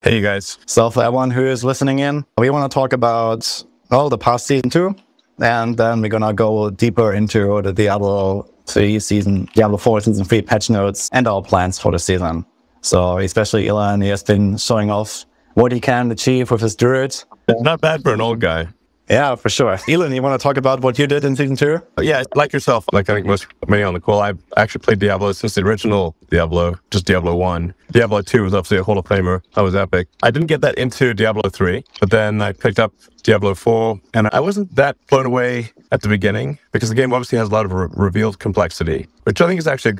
Hey, you guys. So for everyone who is listening in, we want to talk about, the past season 2. And then we're going to go deeper into the Diablo 4 season 3 patch notes and our plans for the season. So especially Elon, he has been showing off what he can achieve with his druid. Not bad for an old guy. Yeah, for sure. Elon, you want to talk about what you did in season 2? Yeah, like yourself, like I think many on the call, I've actually played Diablo since the original Diablo, just Diablo 1. Diablo 2 was obviously a Hall of Famer. That was epic. I didn't get that into Diablo 3, but then I picked up Diablo 4, and I wasn't that blown away at the beginning because the game obviously has a lot of revealed complexity, which I think is actually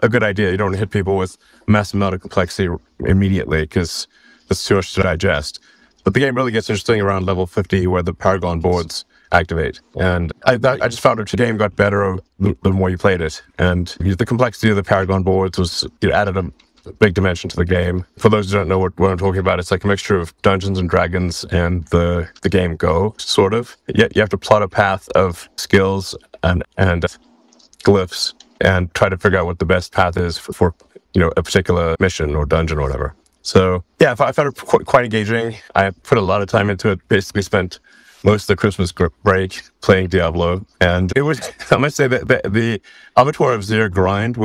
a good idea. You don't hit people with a massive amount of complexity immediately because it's too much to digest. But the game really gets interesting around level 50 where the Paragon boards activate. And I just found that the game got better the more you played it. And the complexity of the Paragon boards was added a big dimension to the game. For those who don't know what I'm talking about, it's like a mixture of Dungeons and Dragons and the game Go, sort of. Yet you have to plot a path of skills and glyphs and try to figure out what the best path is for a particular mission or dungeon or whatever. So yeah, I found it quite engaging. I put a lot of time into it. Basically spent most of the Christmas break playing Diablo. And it was, I must say that the Avatar of Zero grind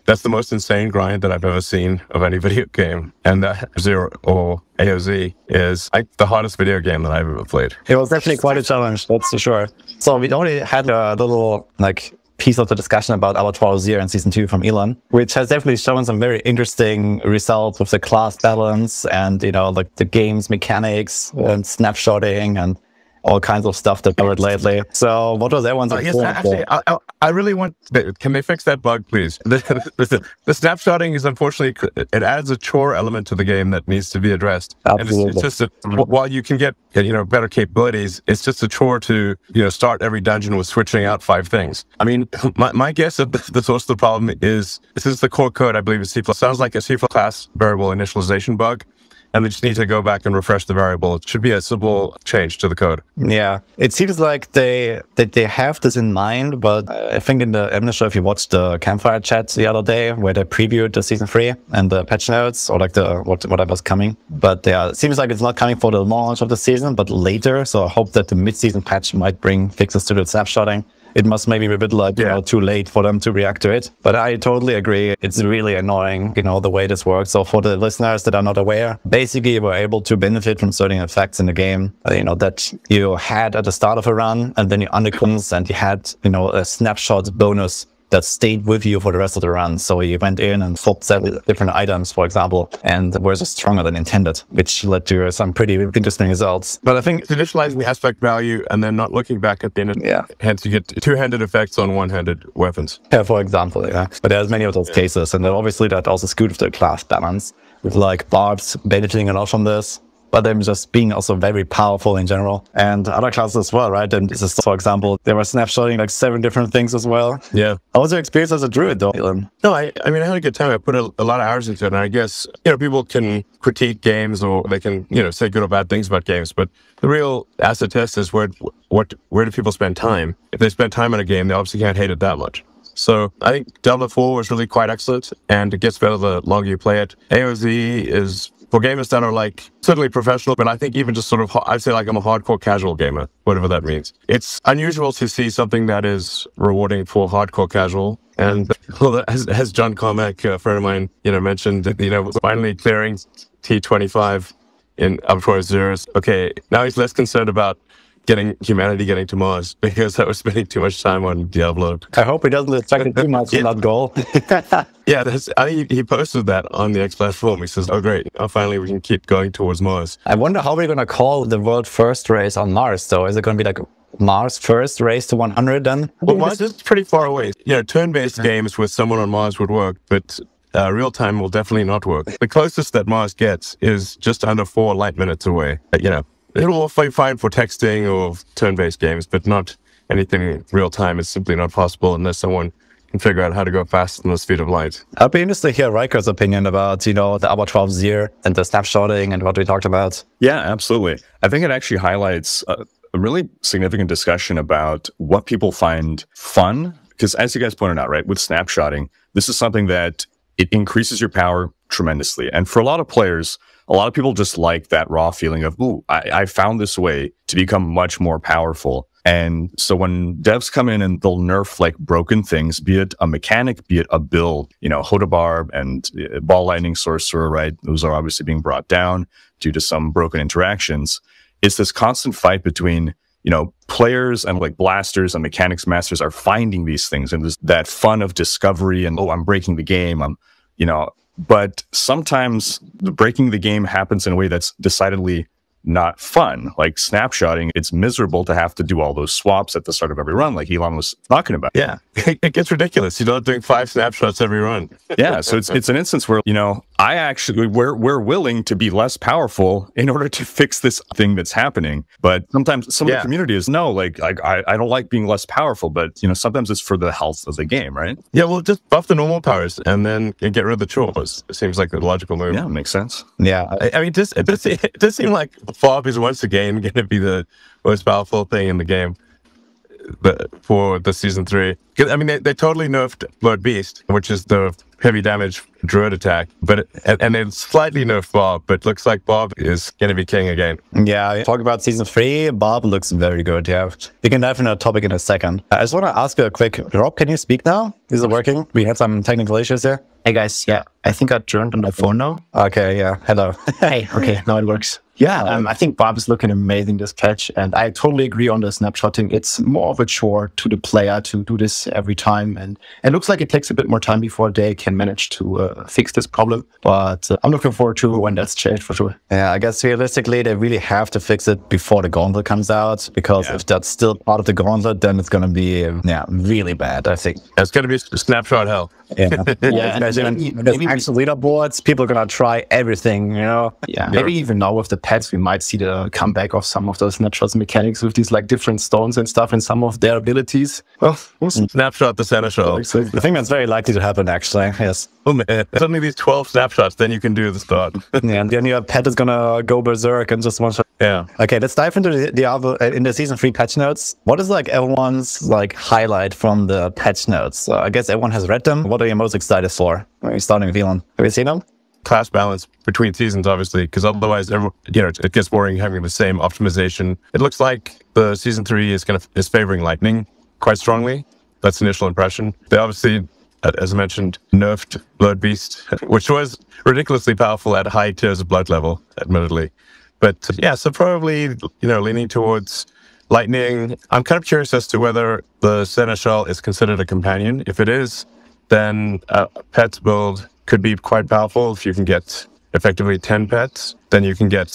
that's the most insane grind that I've ever seen of any video game. And Zero or AOZ is the hardest video game that I've ever played. It was definitely quite a challenge, that's for sure. So we already had a little piece of the discussion about Avatar Zero in season 2 from Elon, which has definitely shown some very interesting results with the class balance and, the game's mechanics and snapshotting and all kinds of stuff that covered lately. So what was everyone's actually, I really want, can they fix that bug, please? The snapshotting is unfortunately, it adds a chore element to the game that needs to be addressed. Absolutely. And it's just, while you can get, better capabilities, it's just a chore to, start every dungeon with switching out 5 things. I mean, my guess of the source of the problem is, this is the core code, I believe, is C++. Sounds like a C++ class variable initialization bug. And they just need to go back and refresh the variable. It should be a simple change to the code. Yeah, it seems like they have this in mind, but I think I'm not sure if you watched the campfire chat the other day where they previewed the season 3 and the patch notes or whatever's coming. But yeah, it seems like it's not coming for the launch of the season, but later. So I hope that the mid-season patch might bring fixes to the snapshotting. It must maybe be a bit too late for them to react to it. But I totally agree. It's really annoying, the way this works. So for the listeners that are not aware, basically we're able to benefit from certain effects in the game, that you had at the start of a run and then you undercons and you had, a snapshot bonus that stayed with you for the rest of the run. So you went in and swapped 7 different items, for example, and were just stronger than intended, which led to some pretty interesting results. But I think it's initializing the aspect value and then not looking back at the end. Yeah. Hence you get 2-handed effects on 1-handed weapons. Yeah, for example, yeah. But there's many of those cases, and then obviously that also skewed with the class balance, with barbs benefiting a lot from this, but them just being also very powerful in general. And other classes as well, right? And this is, for example, they were snapshotting 7 different things as well. Yeah. How was your experience as a druid, though, Elon? No, I mean, I had a good time. I put a lot of hours into it. And I guess, people can critique games or they can, say good or bad things about games. But the real acid test is where do people spend time? If they spend time on a game, they obviously can't hate it that much. So I think Diablo 4 was really quite excellent, and it gets better the longer you play it. AOZ is for gamers that are certainly professional, but I think even just I'd say I'm a hardcore casual gamer, whatever that means. It's unusual to see something that is rewarding for hardcore casual. And as John Cormack, a friend of mine, mentioned, finally clearing T25 in Avatar Zero. Okay, now he's less concerned about humanity getting to Mars because I was spending too much time on Diablo. I hope he doesn't expect it too much in that goal. Yeah, I think he posted that on the X platform. He says, "Oh, great! Finally, we can keep going towards Mars." I wonder how we're gonna call the world first race on Mars. Though, is it gonna be Mars first race to 100 then? Well, Mars is pretty far away. Turn-based games with someone on Mars would work, but real-time will definitely not work. The closest that Mars gets is just under 4 light minutes away. It'll be fine for texting or turn-based games, but not anything real-time. It's simply not possible unless someone can figure out how to go faster than the speed of light. I'd be interested to hear Riker's opinion about, the Avatar Zero and the snapshotting and what we talked about. Yeah, absolutely. I think it actually highlights a really significant discussion about what people find fun. Because as you guys pointed out, right, with snapshotting, this is something that it increases your power tremendously. And for a lot of players, a lot of people just like that raw feeling of, ooh, I found this way to become much more powerful. And so when devs come in and they'll nerf like broken things, be it a mechanic, be it a build, Hodabar and Ball Lightning Sorcerer, right? Those are obviously being brought down due to some broken interactions. It's this constant fight between, players and like blasters and mechanics masters are finding these things and there's that fun of discovery and, oh, I'm breaking the game. But sometimes breaking the game happens in a way that's decidedly not fun. Like snapshotting, it's miserable to have to do all those swaps at the start of every run, like Elon was talking about. Yeah, it gets ridiculous. You're not doing 5 snapshots every run. Yeah, so it's an instance where, we're willing to be less powerful in order to fix this thing that's happening. But sometimes some of the community is, no, like I don't like being less powerful, but sometimes it's for the health of the game, right? Yeah, well, just buff the normal powers and then get rid of the chores. It seems like the logical move. Yeah, makes sense. Yeah. I mean, it does seem like Fob is once again going to be the most powerful thing in the game for the season 3. I mean, they totally nerfed Blood Beast, which is the heavy damage druid attack, and they slightly nerfed Bob, but looks like Bob is going to be king again. Yeah, talk about season 3. Bob looks very good. Yeah, we can dive into that topic in a second. I just want to ask you a quick. Rob, can you speak now? Is it working? We had some technical issues here. Hey guys, yeah, I think I turned on my phone now. Okay, yeah, hello. Hey, okay, now it works. Yeah, I think Bob is looking amazing this patch, and I totally agree on the snapshotting. It's more of a chore to the player to do this every time, and it looks like it takes a bit more time before they can manage to fix this problem. But I'm looking forward to when that's changed for sure. Yeah, I guess realistically they really have to fix it before the gauntlet comes out, because if that's still part of the gauntlet, then it's going to be really bad, I think. It's going to be snapshot hell. Yeah, yeah. There's actual leaderboards. People are gonna try everything, Yeah, maybe even now with the pets, we might see the comeback of some of those snapshots mechanics with these like different stones and stuff, and some of their abilities. Well, we'll see. Snapshot the seneschal. I think that's very likely to happen, actually. Yes. Oh man, suddenly these 12 snapshots, then you can do the start. Yeah, and then your pet is gonna go berserk and just one shot. Yeah. Okay, let's dive into the Diablo in the season 3 patch notes. What is like everyone's highlight from the patch notes? I guess everyone has read them. What are you most excited for? Are you starting with Elon? Have you seen them? Class balance between seasons, obviously, because otherwise, it gets boring having the same optimization. It looks like the season 3 is favoring lightning quite strongly. That's the initial impression. They obviously, as I mentioned, nerfed Blood Beast, which was ridiculously powerful at high tiers of blood level, admittedly. But yeah, so probably, leaning towards lightning. I'm kind of curious as to whether the seneschal is considered a companion. If it is, then a pets build could be quite powerful. If you can get effectively 10 pets, then you can get,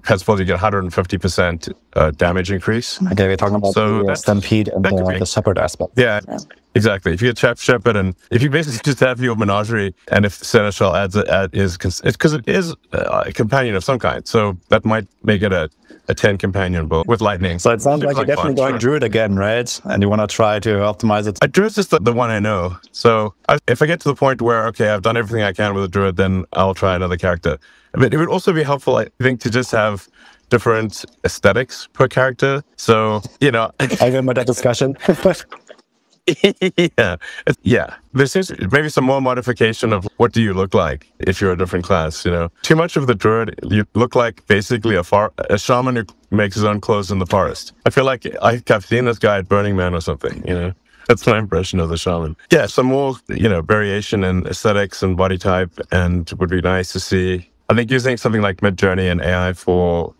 pets build, you get 150% damage increase. Okay, we're talking about the stampede and the shepherd aspect. Yeah, exactly. If you get shepherd, and if you basically just have your menagerie, and if seneschal because it is a companion of some kind, so that might make it a 10 companion build with lightning. So it sounds like you're definitely going druid again, right? And you want to try to optimize it. Druid's just the one I know. So if I get to the point where, okay, I've done everything I can with a druid, then I'll try another character. But it would also be helpful, I think, to just have different aesthetics per character. So, I remember that discussion. Yeah. There's maybe some more modification of what do you look like if you're a different class, Too much of the druid, you look like basically a shaman who makes his own clothes in the forest. I feel like I've seen this guy at Burning Man or something, That's my impression of the shaman. Yeah, some more, variation in aesthetics and body type, and would be nice to see. I think using something like Midjourney and AI for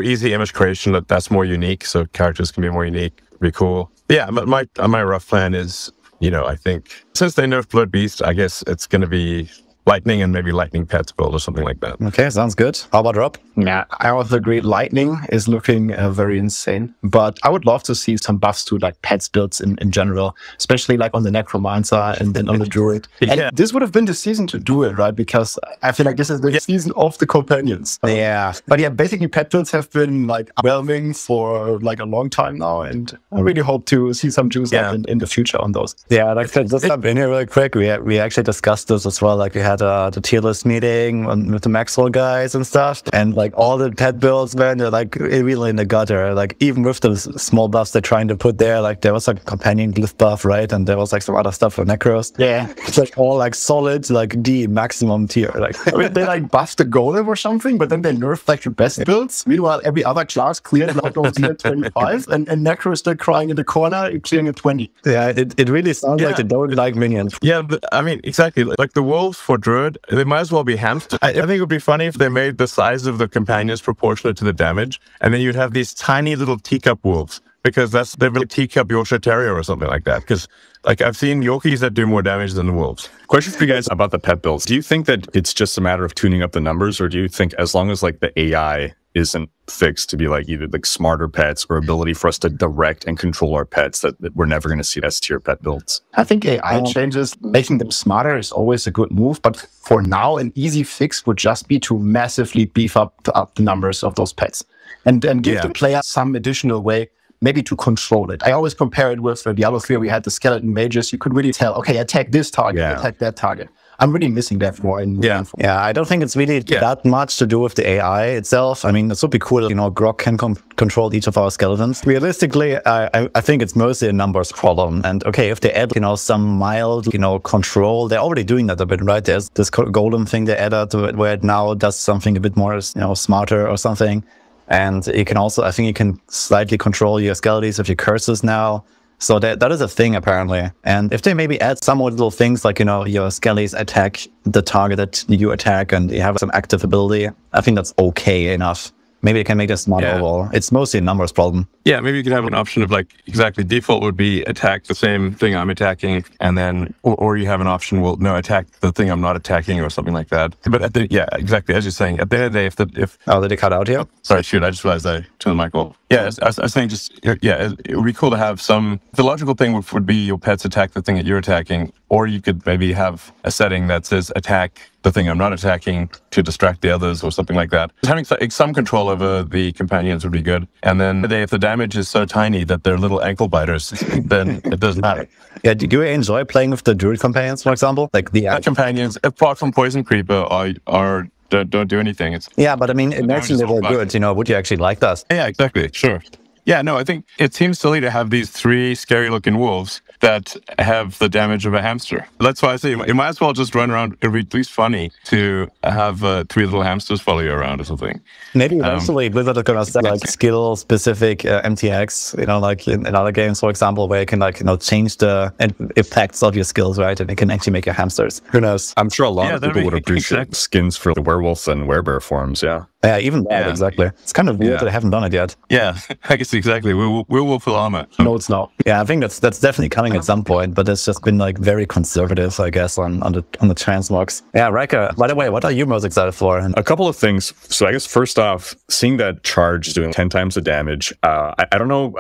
easy image creation, that's more unique, so characters can be more unique, be cool. Yeah, but my rough plan is, I think since they nerfed Blood Beast, I guess it's going to be lightning and maybe lightning pets build or something like that. Okay, sounds good. How about Rob? Yeah, I also agree. Lightning is looking very insane, but I would love to see some buffs to pets builds in general, especially on the necromancer and then on the druid. And this would have been the season to do it, right? Because I feel like this is the season of the companions. Yeah, but yeah, basically pet builds have been overwhelming for a long time now, and I really hope to see some juice in the future on those. Yeah, just jump in here really quick. We actually discussed this as well. We had had the tier list meeting with the Maxwell guys and stuff, and like all the pet builds, man, they're like really in the gutter. Like even with the small buffs they're trying to put there, like there was like a companion glyph buff, right? And there was like some other stuff for Necros. Yeah. It's like all like solid, like D maximum tier. Like I mean, they like buffed the golem or something, but then they nerfed like the best builds. Meanwhile, every other class cleared like those tier 25, and Necro is still crying in the corner, clearing a 20. yeah, it really sounds like they don't like minions. Yeah, but, I mean, exactly. Like the wolves for Druid, they might as well be hamstered. I think it would be funny if they made the size of the companions proportionate to the damage, and then you'd have these tiny little teacup wolves, because they're really teacup Yorkshire Terrier or something like that. Because like I've seen Yorkies that do more damage than the wolves. Question for you guys about the pet builds. Do you think that it's just a matter of tuning up the numbers, or do you think as long as like the AI isn't fixed to be like either like smarter pets or ability for us to direct and control our pets, that we're never going to see S tier pet builds? I think AI changes, making them smarter is always a good move. But for now, an easy fix would just be to massively beef up the numbers of those pets and give the player some additional way maybe to control it. I always compare it with Diablo 3. We had the skeleton mages. You could really tell, okay, attack this target, attack that target. I'm really missing that more. Yeah, I don't think it's really that much to do with the AI itself. I mean, it would be cool, you know, Grok can control each of our skeletons. Realistically, I think it's mostly a numbers problem. And okay, if they add, you know, some mild, you know, control, they're already doing that a bit, right? There's this golem thing they added where it now does something a bit more, you know, smarter or something. And you can also, I think you can slightly control your skeletons of your curses now. So that is a thing, apparently. And if they maybe add some more little things like, you know, your skellies attack the target that you attack and you have some active ability, I think that's okay enough. Maybe they can make this smarter overall. It's mostly a numbers problem. Yeah, maybe you could have an option of like, exactly, default would be attack the same thing I'm attacking, and then, or you have an option, well, no, attack the thing I'm not attacking or something like that. But at the, yeah, exactly, as you're saying, at the end of the day, if Oh, did it cut out here? Sorry, shoot, I just realized I turned the mic off. Yeah, I was saying just, yeah, it would be cool to have some, the logical thing would be your pets attack the thing that you're attacking, or you could maybe have a setting that says attack the thing I'm not attacking to distract the others or something like that. Having some control over the companions would be good. And then if the damage is so tiny that they're little ankle biters, then it doesn't matter. Yeah, do you enjoy playing with the druid companions, for example? Like the companions, apart from Poison Creeper, are don't do anything. Yeah, but I mean, imagine they were good, you know, would you actually like that? Yeah, exactly, sure. Yeah, no, I think it seems silly to have these 3 scary-looking wolves that have the damage of a hamster. That's why I say you might as well just run around. It'd be at least funny to have 3 little hamsters follow you around or something. Maybe eventually Blizzard are gonna set like skill-specific MTX, you know, like in other games, for example, where you can like, you know, change the effects of your skills, right? And it can actually make you hamsters. Who knows? I'm sure a lot of people would appreciate skins for the werewolf and werebear forms, yeah. Yeah, even that, exactly. It's kind of weird that I haven't done it yet. Yeah, I guess exactly. Werewolf with armor. No, it's not. Yeah, I think that's definitely coming at some point, but it's just been like very conservative, I guess, on the transmogs. Yeah, Riker, by the way, what are you most excited for? A couple of things. So I guess first off, seeing that charge doing 10 times the damage, I don't know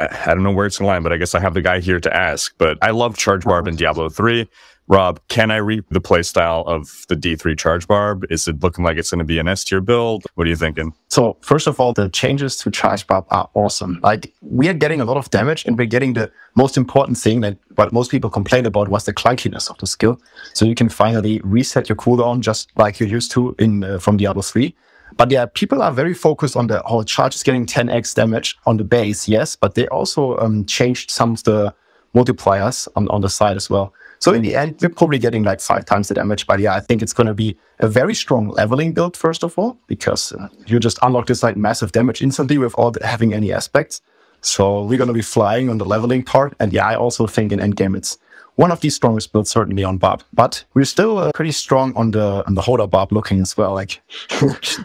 where it's in line, but I guess I have the guy here to ask. But I love Charge Barb in Diablo 3. Rob, can I reap the playstyle of the D3 Charge Barb? Is it looking like it's going to be an S tier build? What are you thinking? So first of all, the changes to Charge Barb are awesome. Like, we are getting a lot of damage, and we're getting the most important thing that what most people complained about was the clunkiness of the skill. So you can finally reset your cooldown just like you used to in from Diablo 3. But yeah, people are very focused on the whole charge is getting 10x damage on the base, yes, but they also changed some of the multipliers on the side as well. So in the end, we're probably getting like 5 times the damage. But yeah, I think it's going to be a very strong leveling build, first of all, because you just unlock this like massive damage instantly without having any aspects. So we're going to be flying on the leveling part. And yeah, I also think in endgame, it's one of the strongest builds, certainly on Barb. But we're still pretty strong on the Hoda Barb looking as well. Like,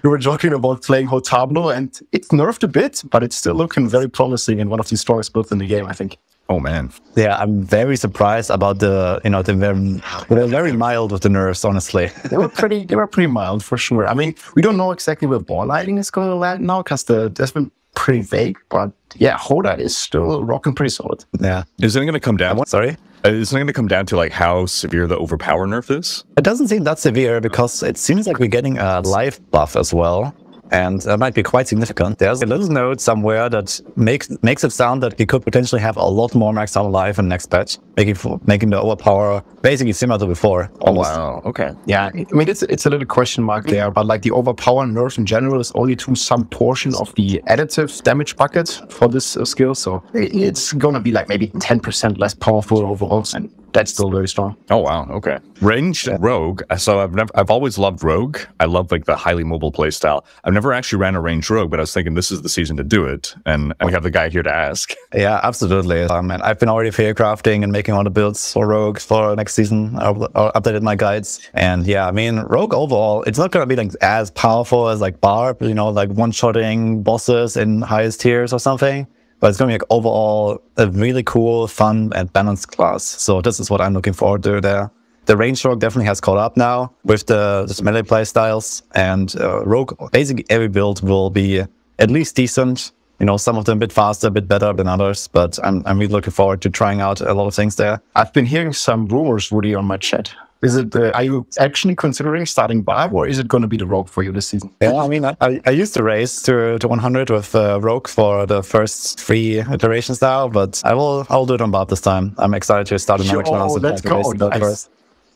we were joking about playing Diablo, and it's nerfed a bit, but it's still looking very promising and one of the strongest builds in the game, I think. Oh man. Yeah, I'm very surprised about they're very mild with the nerfs, honestly. They were pretty mild for sure. I mean, we don't know exactly where ball lighting is going to land now, because that's been pretty vague, but yeah, Hoda is still rocking pretty solid. Yeah. Is it going to come down? Sorry? Is it going to come down to like how severe the overpower nerf is? It doesn't seem that severe because it seems like we're getting a life buff as well. and that might be quite significant. There's a little note somewhere that makes it sound that we could potentially have a lot more maxed out life in the next patch, making the overpower basically similar to before. Almost. Wow. Okay. Yeah, I mean, it's a little question mark there, but like the overpower nerf in general is only to some portion of the additive damage bucket for this skill. So it's gonna be like maybe 10% less powerful overall, and that's still very strong. Oh wow, okay. Ranged rogue. So I've always loved rogue. I love like the highly mobile playstyle. I've never actually ran a ranged rogue, but I was thinking this is the season to do it, and we have the guy here to ask. Yeah, absolutely. And I've been already fair crafting and making all the builds for rogue for next season. I updated my guides, and yeah, I mean, rogue overall, it's not gonna be like as powerful as like barb, you know, like one-shotting bosses in highest tiers or something. But it's going to be like overall a really cool, fun, and balanced class. So this is what I'm looking forward to there. The range rogue definitely has caught up now with the melee play styles. And rogue, basically every build will be at least decent. You know, some of them a bit faster, a bit better than others. But I'm really looking forward to trying out a lot of things there. I've been hearing some rumors, Woody, on my chat. Is it? Are you actually considering starting barb, or is it going to be the rogue for you this season? Yeah, I mean, I used to race to 100 with rogue for the first 3 iterations now, but I'll do it on barb this time. I'm excited to start another class. Let's go.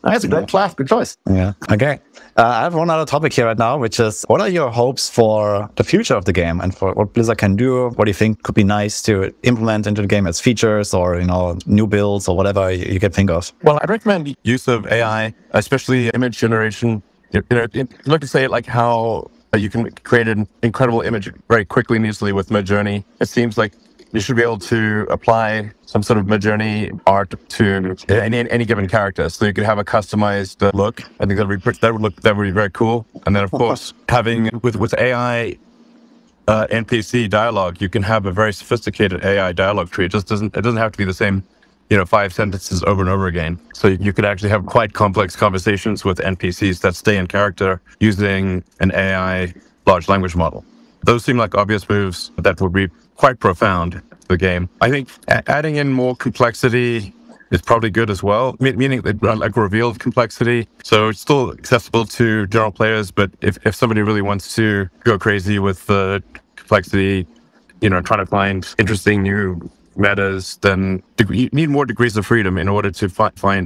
Nice, great class, good choice. Yeah. Okay. I have one other topic here right now, which is what are your hopes for the future of the game and for what Blizzard can do? What do you think could be nice to implement into the game as features or, you know, new builds or whatever you can think of? Well, I'd recommend the use of AI, especially image generation. You know, I'd like to say like how you can create an incredible image very quickly and easily with Midjourney. It seems like you should be able to apply some sort of Midjourney art to any given character, so you could have a customized look. I think that would be very cool. And then, of course, having with AI NPC dialogue, you can have a very sophisticated AI dialogue tree. It doesn't have to be the same, 5 sentences over and over again. So you could actually have quite complex conversations with NPCs that stay in character using an AI large language model. Those seem like obvious moves that would be quite profound to the game. I think adding in more complexity is probably good as well, meaning like revealed complexity. So it's still accessible to general players, but if somebody really wants to go crazy with the complexity, trying to find interesting new metas, then you need more degrees of freedom in order to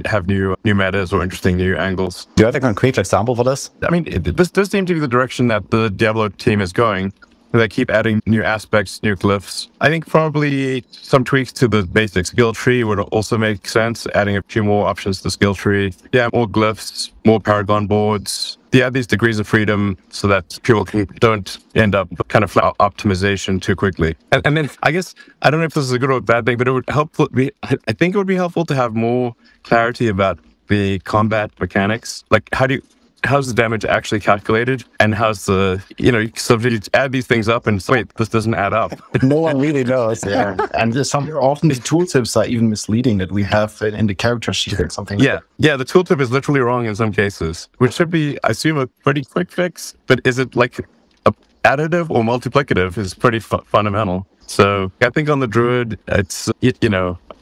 have new metas or interesting new angles. Do you have a concrete example for this? I mean, this does seem to be the direction that the Diablo team is going. They keep adding new aspects, new glyphs. I think probably some tweaks to the basic skill tree would also make sense, adding a few more options to the skill tree. Yeah, more glyphs, more paragon boards. Yeah, these degrees of freedom so that people don't end up kind of flat optimization too quickly. And then I guess, I don't know if this is a good or a bad thing, but it would I think it would be helpful to have more clarity about the combat mechanics. Like how's the damage actually calculated, and how's the, so you add these things up and wait, this doesn't add up. No one really knows. Yeah, and often the tooltips are even misleading that we have in the character sheet or something. Yeah, the tooltip is literally wrong in some cases, which should be, I assume, a pretty quick fix. But is it like additive or multiplicative is pretty fundamental. So I think on the druid, it's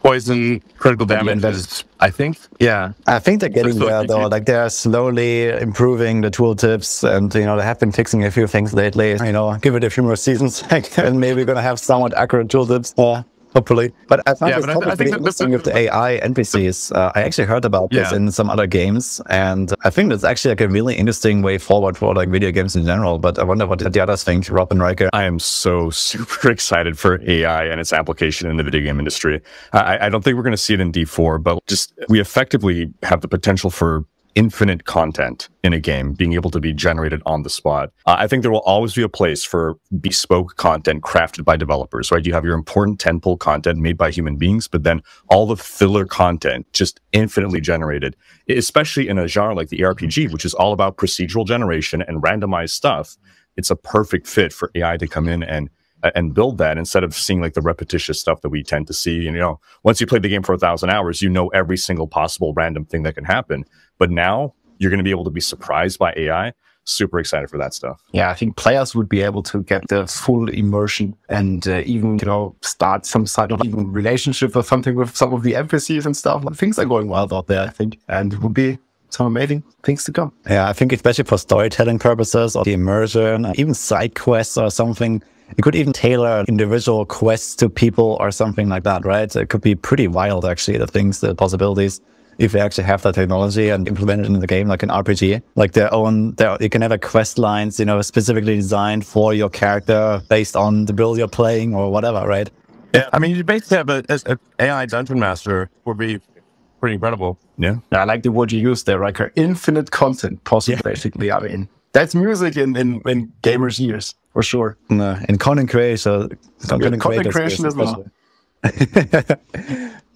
poison, critical damage is, I think. Yeah. I think they're getting there though. Like they're slowly improving the tooltips, and they have been fixing a few things lately. Give it a few more seasons, and maybe we're gonna have somewhat accurate tooltips. Hopefully. But I found this topic really interesting with the AI NPCs. I actually heard about this in some other games, and I think that's actually like a really interesting way forward for like video games in general. But I wonder what the others think, Rob and Riker. I am so super excited for AI and its application in the video game industry. I don't think we're going to see it in D4, but we effectively have the potential for infinite content in a game being able to be generated on the spot. I think there will always be a place for bespoke content crafted by developers, right? You have your important tentpole content made by human beings, but then all the filler content just infinitely generated, especially in a genre like the RPG, which is all about procedural generation and randomized stuff. It's a perfect fit for AI to come in and build that instead of seeing like the repetitious stuff that we tend to see. And, once you play the game for 1,000 hours, every single possible random thing that can happen. But now you're going to be able to be surprised by AI. Super excited for that stuff. Yeah, I think players would be able to get the full immersion and even, start some sort of even relationship or something with some of the NPCs and stuff. Things are going wild out there, I think. And it would be some amazing things to come. Yeah, I think especially for storytelling purposes or the immersion, even side quests or something, you could even tailor individual quests to people or something like that, right? It could be pretty wild, actually, the possibilities, if they actually have that technology and implement it in the game, like an RPG, like you can have a quest lines, specifically designed for your character based on the build you're playing or whatever, right? Yeah, I mean, you basically have an AI dungeon master would be pretty incredible. Yeah. I like the word you used there, Riker. Infinite content possible, basically. I mean, that's music in gamers' ears, for sure. In content creation. Content creation as well.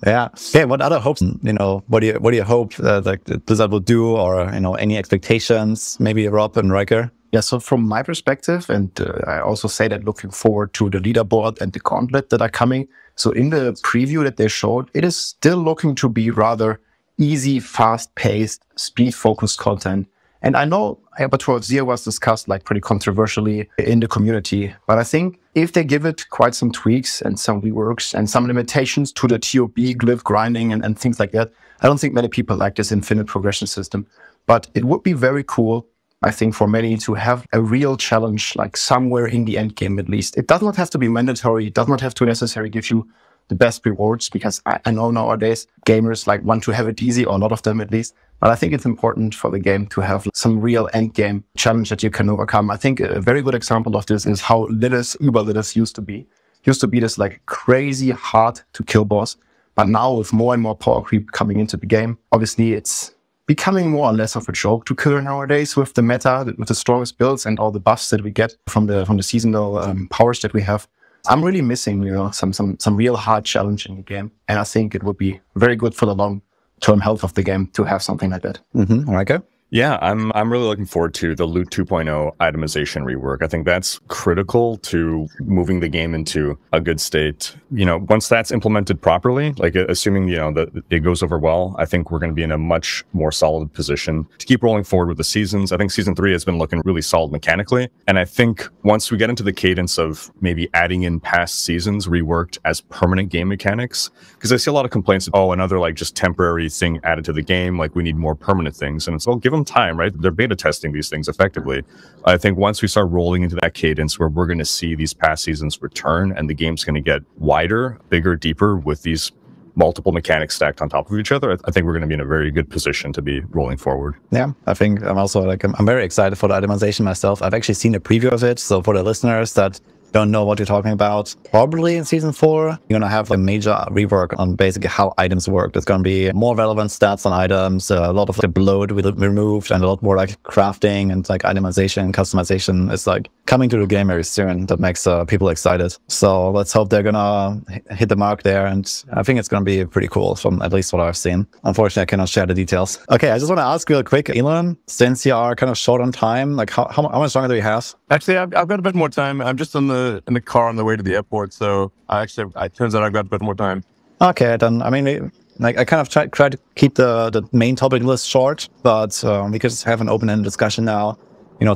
Yeah. Okay. What other hopes? What do you hope like Blizzard will do, or any expectations? Maybe Rob and Riker. Yeah. So from my perspective, and I also say that looking forward to the leaderboard and the gauntlet that are coming. So in the preview that they showed, it is still looking to be rather easy, fast-paced, speed-focused content. And I know Aperture Zero was discussed like pretty controversially in the community, but I think if they give it quite some tweaks and some reworks and some limitations to the TOB, glyph grinding and things like that, I don't think many people like this infinite progression system. But it would be very cool, I think, for many to have a real challenge, like somewhere in the end game at least. It does not have to be mandatory. It does not have to necessarily give you the best rewards, because I know nowadays gamers like want to have it easy, or a lot of them at least. But I think it's important for the game to have some real end game challenge that you can overcome. I think a very good example of this is how Lilith, über Lilith used to be. Used to be this like crazy hard to kill boss. But now with more and more power creep coming into the game, obviously it's becoming more or less of a joke to kill nowadays with the meta, with the strongest builds and all the buffs that we get from the seasonal powers that we have. I'm really missing, some real hard challenge in the game. And I think it would be very good for the long-term health of the game to have something like that. Mm-hmm. Riker? Yeah, I'm really looking forward to the Loot 2.0 itemization rework. I think that's critical to moving the game into a good state. Once that's implemented properly, like assuming, that it goes over well, I think we're going to be in a much more solid position to keep rolling forward with the seasons. I think season 3 has been looking really solid mechanically. And I think once we get into the cadence of maybe adding in past seasons reworked as permanent game mechanics, because I see a lot of complaints of, another like just temporary thing added to the game, like we need more permanent things. And it's give them time, right? They're beta testing these things effectively. I think once we start rolling into that cadence where we're going to see these past seasons return and the game's going to get wider, bigger, deeper with these multiple mechanics stacked on top of each other, I think we're going to be in a very good position to be rolling forward. Yeah, I think I'm also I'm very excited for the itemization myself. I've actually seen a preview of it. So for the listeners that don't know what you're talking about, probably in season 4, you're going to have a major rework on basically how items work. There's going to be more relevant stats on items, a lot of the bloat will be removed, and a lot more like crafting and like itemization and customization is like coming to the game very soon. That makes people excited. So let's hope they're going to hit the mark there. And I think it's going to be pretty cool from at least what I've seen. Unfortunately, I cannot share the details. Okay, I just want to ask real quick, Elon, since you are kind of short on time, like how much longer do you have? Actually, I've got a bit more time. I'm just in the car on the way to the airport, so it turns out I've got a bit more time. Okay, then I mean, like I kind of try to keep the main topic list short, but we could just have an open-ended discussion now.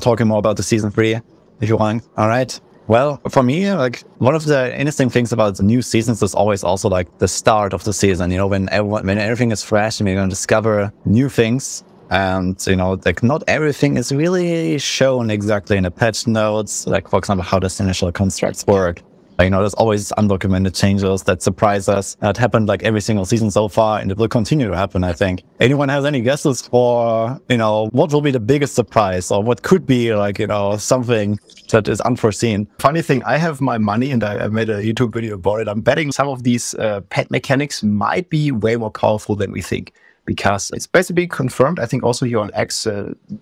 Talking more about the season 3, if you want. All right. Well, for me, like one of the interesting things about the new seasons is always also like the start of the season. When everything is fresh and we're going to discover new things. And, like not everything is really shown exactly in the patch notes. Like, for example, how does initial constructs work? There's always undocumented changes that surprise us. That happened like every single season so far, and it will continue to happen, I think. Anyone has any guesses for, what will be the biggest surprise, or what could be like, something that is unforeseen? Funny thing, I have my money, and I made a YouTube video about it. I'm betting some of these pet mechanics might be way more powerful than we think. Because it's basically confirmed, I think also here on X,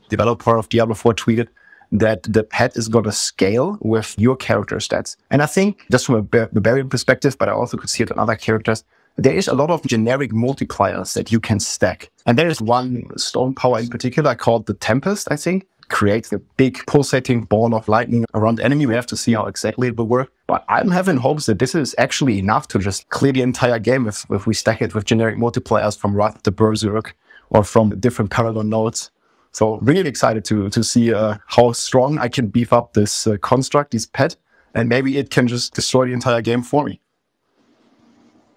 developer of Diablo 4 tweeted that the pet is going to scale with your character stats. And I think, just from a barbarian perspective, but I also could see it on other characters, there is a lot of generic multipliers that you can stack. And there is one stone power in particular called the Tempest, I think. Creates a big pulsating ball of lightning around the enemy. We have to see how exactly it will work. But I'm having hopes that this is actually enough to just clear the entire game if we stack it with generic multipliers from Wrath the Berserk or from different Paragon nodes. So really excited to see how strong I can beef up this construct, this pet, and maybe it can just destroy the entire game for me.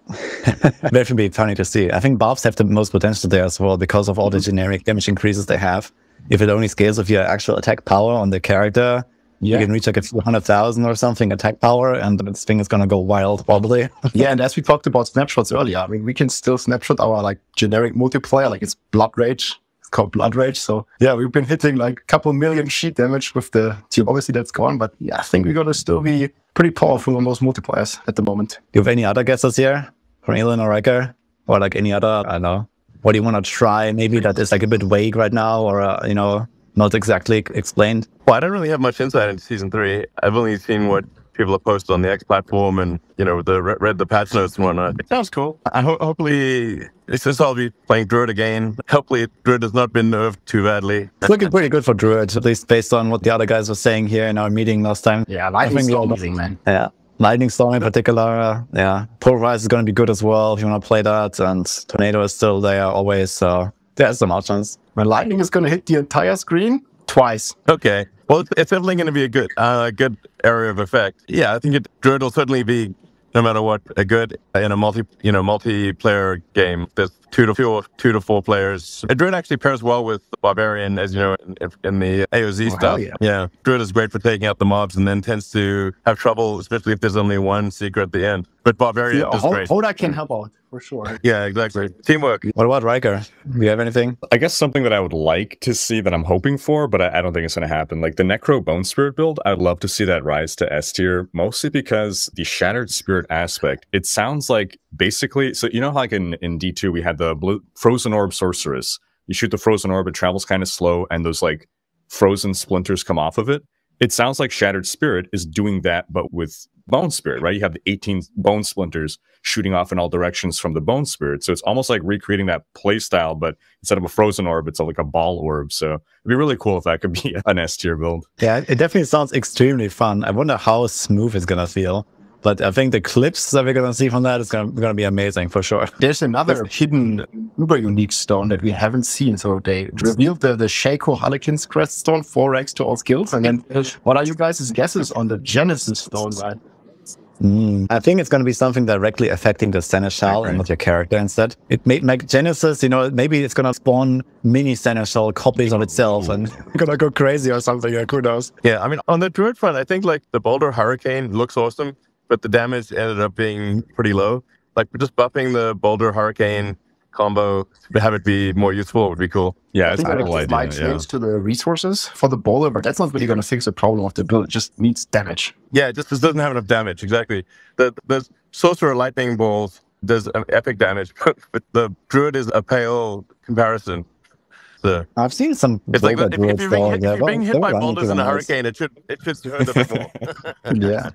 That should be funny to see. I think barbs have the most potential there as well because of all the generic damage increases they have. If it only scales with your actual attack power on the character, you can reach like a few 100,000 or something attack power, and this thing is gonna go wild probably. Yeah, and as we talked about snapshots earlier, I mean, we can still snapshot our like generic multiplayer, like it's Blood Rage. It's called Blood Rage. So yeah, we've been hitting like a couple million sheet damage with the team. Obviously that's gone, but yeah, I think we're gonna still be pretty powerful on those multipliers at the moment. Do you have any other guesses here from Elon or Riker? Or like any other, I don't know, what do you want to try? Maybe that is like a bit vague right now, or, you know, not exactly explained. Well, I don't really have much insight into season 3. I've only seen what people have posted on the X platform and, you know, read the patch notes and whatnot. It sounds cool. And hopefully, since I'll be playing Druid again, hopefully Druid has not been nerfed too badly. It's looking pretty good for Druid, at least based on what the other guys were saying here in our meeting last time. Yeah, Lightning Storm amazing, man. Yeah. Lightning Storm in particular, yeah. Pulverize is going to be good as well if you want to play that, and Tornado is still there always, so there's some options. When Lightning is going to hit the entire screen twice. Okay. Well, it's definitely going to be a good area of effect. Yeah, I think Druid will certainly be, no matter what, a good in a multiplayer game. There's 2 to 4 players. And Druid actually pairs well with Barbarian, as you know, in the AOZ stuff. Yeah. Druid is great for taking out the mobs and then tends to have trouble, especially if there's only one secret at the end. But Barbarian is great. Hoda can help out, for sure. Yeah, exactly. Teamwork. What about Riker? Do you have anything? I guess something that I would like to see that I'm hoping for, but I don't think it's going to happen. Like the Necro Bone Spirit build, I'd love to see that rise to S tier, mostly because the Shattered Spirit aspect, it sounds like basically, so you know how like in D2 we had the Frozen Orb Sorceress. You shoot the Frozen Orb, it travels kind of slow, and those like frozen splinters come off of it. It sounds like Shattered Spirit is doing that, but with Bone Spirit, right? You have the 18 bone splinters shooting off in all directions from the Bone Spirit. So it's almost like recreating that playstyle, but instead of a frozen orb, it's like a ball orb. So it'd be really cool if that could be an S tier build. Yeah, it definitely sounds extremely fun. I wonder how smooth it's going to feel. But I think the clips that we're going to see from that is going to be amazing for sure. There's another hidden uber unique stone that we haven't seen. So they revealed the Shaco Harlequin's Crest Stone, 4x to all skills. And then what are you guys' guesses on the Genesis Stone, right? I think it's going to be something directly affecting the Seneschal and not your character instead. It may make Genesis, you know, maybe it's going to spawn mini Seneschal copies of itself and going to go crazy or something. Like, who knows? Yeah, I mean, on the Druid front, I think like the Boulder Hurricane looks awesome, but the damage ended up being pretty low. Like just buffing the Boulder Hurricane combo to have it be more useful would be cool. Yeah, it's a cool idea. Might change to the resources for the bowler, but that's not really going to fix the problem of the build. It just needs damage. Yeah, it just doesn't have enough damage. Exactly. The Sorcerer Lightning Balls does epic damage, but the Druid is a pale comparison. So I've seen some. It's like if you're being hit by boulders in a hurricane, it should hurt a bit more. Yeah.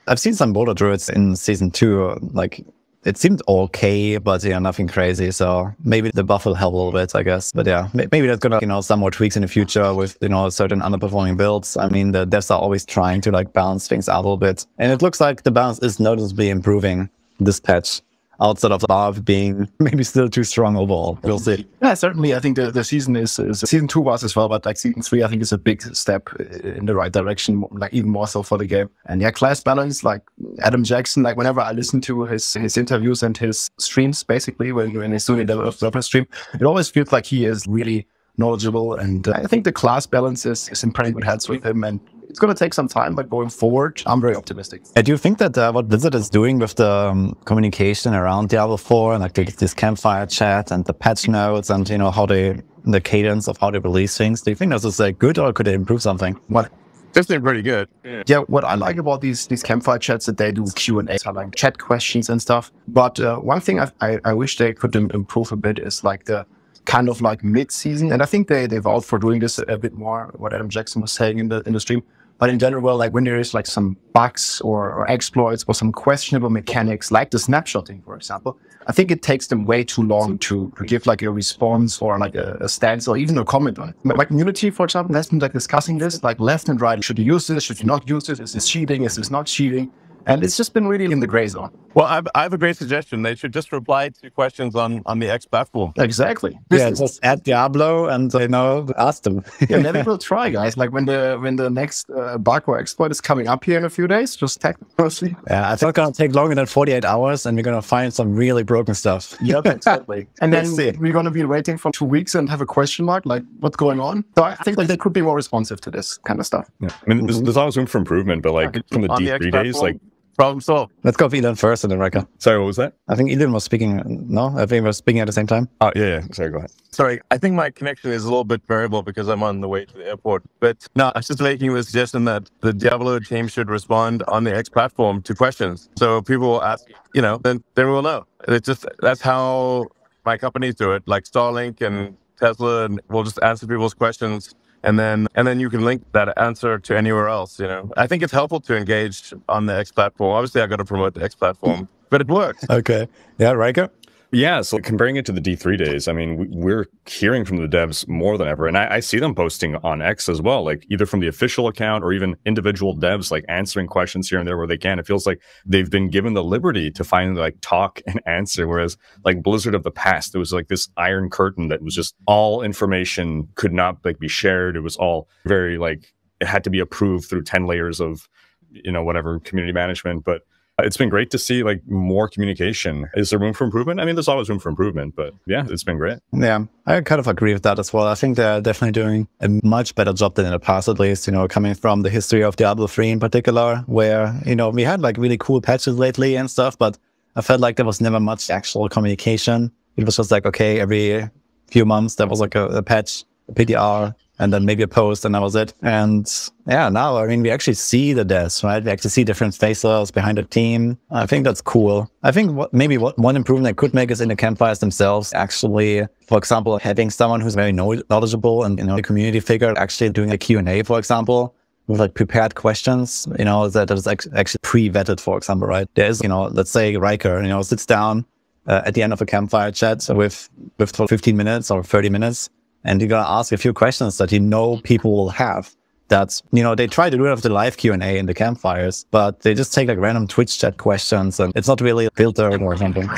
I've seen some boulder druids in season 2, like. It seemed okay, but yeah, nothing crazy. So maybe the buff will help a little bit, I guess. But yeah, maybe that's gonna, you know, some more tweaks in the future with, you know, certain underperforming builds. I mean, the devs are always trying to like balance things out a little bit, and it looks like the balance is noticeably improving this patch. Outside of the Barb being maybe still too strong overall. We'll see. Yeah, certainly. I think the season is season 2 was as well, but like season 3, I think is a big step in the right direction, like even more so for the game. And yeah, class balance, like Adam Jackson, like whenever I listen to his interviews and his streams, basically when he's doing the developer stream, it always feels like he is really knowledgeable. And I think the class balance is in pretty good hands with him. And it's going to take some time, but going forward, I'm very optimistic. Do you think that what Blizzard is doing with the communication around Diablo 4 and like this campfire chat and the patch notes and, you know, the cadence of how they release things, do you think this is good or could they improve something? What? Definitely pretty good. Yeah, what I like about these campfire chats that they do Q&A, so like chat questions and stuff. But one thing I wish they could improve a bit is like the kind of like mid-season, and I think they vowed for doing this a bit more, what Adam Jackson was saying in the stream. But in general, like when there is like some bugs or exploits or some questionable mechanics, like the snapshotting, for example, I think it takes them way too long to give like a response or like a stance or even a comment on it. My community, for example, has been like discussing this, like left and right. Should you use this? Should you not use this? Is this cheating? Is this not cheating? And it's just been really in the gray zone. Well, I have a great suggestion. They should just reply to questions on the X platform. Exactly. Yeah, just add Diablo and, ask them. Yeah, maybe we'll try, guys. Like when the next Barco exploit is coming up here in a few days, just tag them firstly. Yeah, it's not going to take longer than 48 hours and we're going to find some really broken stuff. Yep, exactly. And then we're going to be waiting for 2 weeks and have a question mark, like what's going on? So I think like they could be more responsive to this kind of stuff. Yeah. I mean, there's always room for improvement, but like from the D3 days, like problem solved. Let's go for Elon first and then Riker. Sorry, what was that? I think Elon was speaking. No, I think he was speaking at the same time. Oh, yeah. Sorry, go ahead. Sorry, I think my connection is a little bit variable because I'm on the way to the airport. But no, I was just making the suggestion that the Diablo team should respond on the X platform to questions. So people will ask, then we'll know. It's just, that's how my companies do it, like Starlink and Tesla, and we'll just answer people's questions. And then you can link that answer to anywhere else, I think it's helpful to engage on the X platform. Obviously, I got to promote the X platform, but it works. Okay. Yeah, Riker? Yeah, so comparing it to the D3 days, I mean, we're hearing from the devs more than ever. And I see them posting on X as well, like either from the official account or even individual devs, like answering questions here and there where they can. It feels like they've been given the liberty to finally like talk and answer. Whereas like Blizzard of the past, there was like this iron curtain that was just all information could not like be shared. It was all very like, it had to be approved through 10 layers of, whatever community management. But it's been great to see like more communication. Is there room for improvement? I mean, there's always room for improvement, but yeah, it's been great. Yeah, I kind of agree with that as well. I think they're definitely doing a much better job than in the past, at least, coming from the history of Diablo 3 in particular, where, we had like really cool patches lately and stuff, but I felt like there was never much actual communication. It was just like, okay, every few months there was like a patch, a PDR, and then maybe a post, and that was it. And yeah, now, I mean, we actually see the devs, right? We actually see different faces behind the team. I think that's cool. I think one improvement they could make is in the campfires themselves. Actually, for example, having someone who's very knowledgeable and, a community figure actually doing a Q&A, for example, with like prepared questions, that is actually pre-vetted, for example, right? There is, let's say Riker, sits down at the end of a campfire chat with 15 minutes or 30 minutes. And you're going to ask a few questions that people will have. That's, they try to do it with the live Q&A in the campfires, but they just take like random Twitch chat questions and it's not really filtered or something.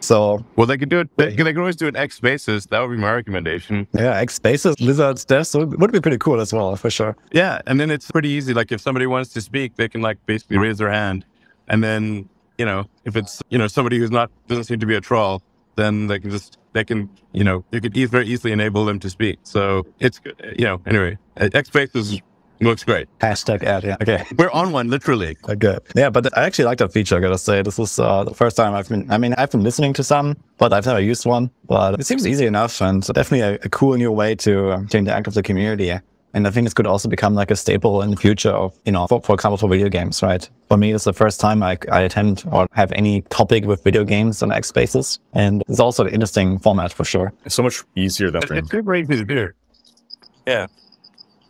So, well, they could do it. They could always do it X Spaces. That would be my recommendation. Yeah, X Spaces, Blizzard's devs, so it would be pretty cool as well, for sure. Yeah, and then it's pretty easy. Like if somebody wants to speak, they can like basically raise their hand, and then if it's somebody who's doesn't seem to be a troll, then you could very easily enable them to speak. So it's good. Anyway, X Spaces looks great. Hashtag ad, yeah. Okay. We're on one, literally. Okay. Yeah, but I actually like that feature, I gotta say. This is the first time I've been listening to some, but I've never used one. But it seems easy enough and definitely a cool new way to interact with the community. And I think this could also become like a staple in the future of, for example, for video games, right? For me, it's the first time I attend or have any topic with video games on X Spaces. And it's also an interesting format for sure. It's so much easier than it's super easy to do. Yeah.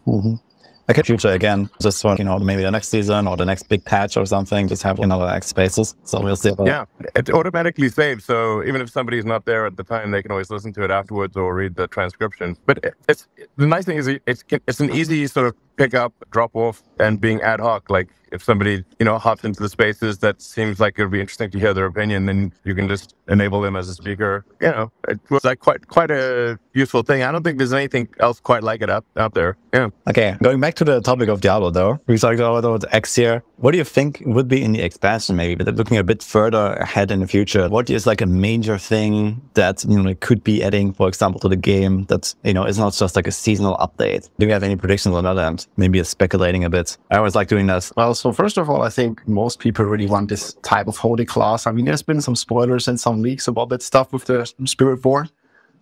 Mm-hmm. Okay, future again, just for, maybe the next season or the next big patch or something, just have another X Spaces. So we'll see. Yeah, it's automatically saved. So even if somebody's not there at the time, they can always listen to it afterwards or read the transcription. But the nice thing is it's an easy sort of pick up, drop off, and being ad hoc. Like if somebody, hops into the spaces that seems like it would be interesting to hear their opinion, then you can just enable them as a speaker. It was like quite a useful thing. I don't think there's anything else quite like it out there. Yeah. Okay, going back to the topic of Diablo though, we talked about X here. What do you think would be in the expansion maybe, but looking a bit further ahead in the future? What is like a major thing that, could be adding, for example, to the game that, is not just like a seasonal update? Do you have any predictions on that end? Maybe speculating a bit. I always like doing that. Well, so first of all, I think most people really want this type of holy class. I mean, there's been some spoilers and some leaks about that stuff with the Spirit War.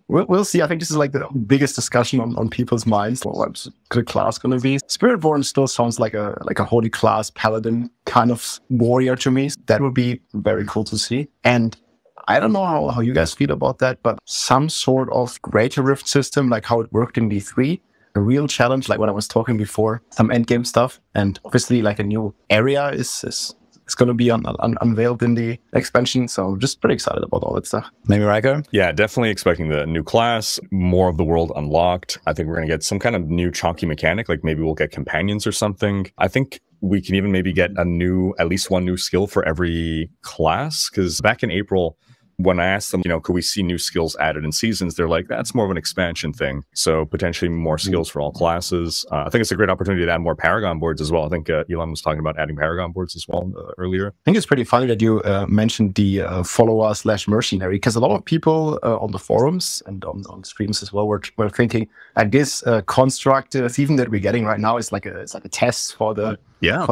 We'll see. I think this is like the biggest discussion on people's minds. What's the class going to be? Spiritborn still sounds like a holy class paladin kind of warrior to me. That would be very cool to see. And I don't know how you guys feel about that, but some sort of greater rift system, like how it worked in D3, a real challenge, like what I was talking before, some endgame stuff, and obviously like a new area is going to be unveiled in the expansion. So I'm just pretty excited about all that stuff. Maybe Riker? Yeah, definitely expecting the new class, more of the world unlocked. I think we're going to get some kind of new chunky mechanic, like maybe we'll get companions or something. I think we can even maybe get at least one new skill for every class. Because back in April, when I asked them, could we see new skills added in seasons? They're like, that's more of an expansion thing. So potentially more skills for all classes. I think it's a great opportunity to add more Paragon boards as well. I think Elon was talking about adding Paragon boards as well earlier. I think it's pretty funny that you mentioned the follower/mercenary, because a lot of people on the forums and on streams as well were thinking like this construct theme that we're getting right now is like a test for the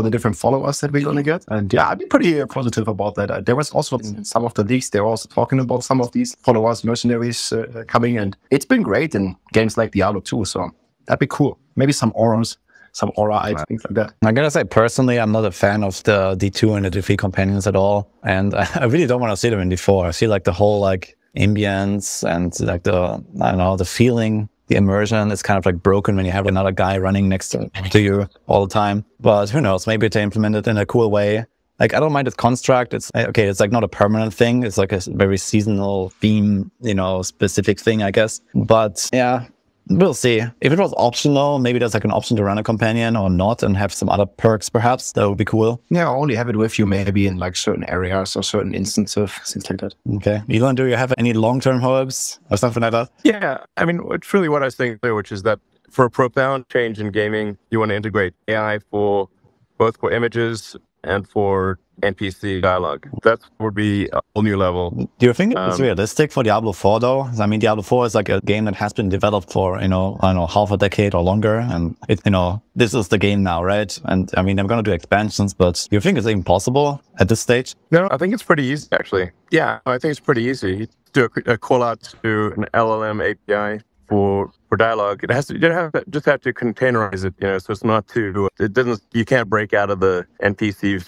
different followers that we're going to get. And yeah, I'd be pretty positive about that. There was also in some of the leaks, they were also talking about some of these followers, mercenaries coming, and it's been great in games like Diablo 2. So that'd be cool. Maybe some auras, some aura items, things like that. I gotta say, personally, I'm not a fan of the D2 and the D3 companions at all. And I really don't want to see them in D4. I see like the whole like ambience and like the feeling, the immersion is kind of like broken when you have another guy running next to you all the time. But who knows, maybe they implement it in a cool way. Like, I don't mind its construct. It's okay. It's like not a permanent thing. It's like a very seasonal theme, specific thing, I guess. But yeah, we'll see. If it was optional, maybe there's like an option to run a companion or not and have some other perks, perhaps. That would be cool. Yeah, only have it with you maybe in like certain areas or certain instances, things like that. Okay. Elon, do you have any long-term hopes or something like that? Yeah, I mean, it's really what I was thinking, which is that for a profound change in gaming, you want to integrate AI for both for images and for NPC dialogue. That would be a whole new level. Do you think it's realistic for Diablo 4 though? I mean, Diablo 4 is like a game that has been developed for, I don't know, half a decade or longer. And it, this is the game now, right? And I mean, I'm going to do expansions, but do you think it's even possible at this stage? No, I think it's pretty easy, actually. Yeah, I think it's pretty easy. You do a call out to an LLM API for dialogue. It has to, just have to containerize it, so it's not too, you can't break out of the NPC's,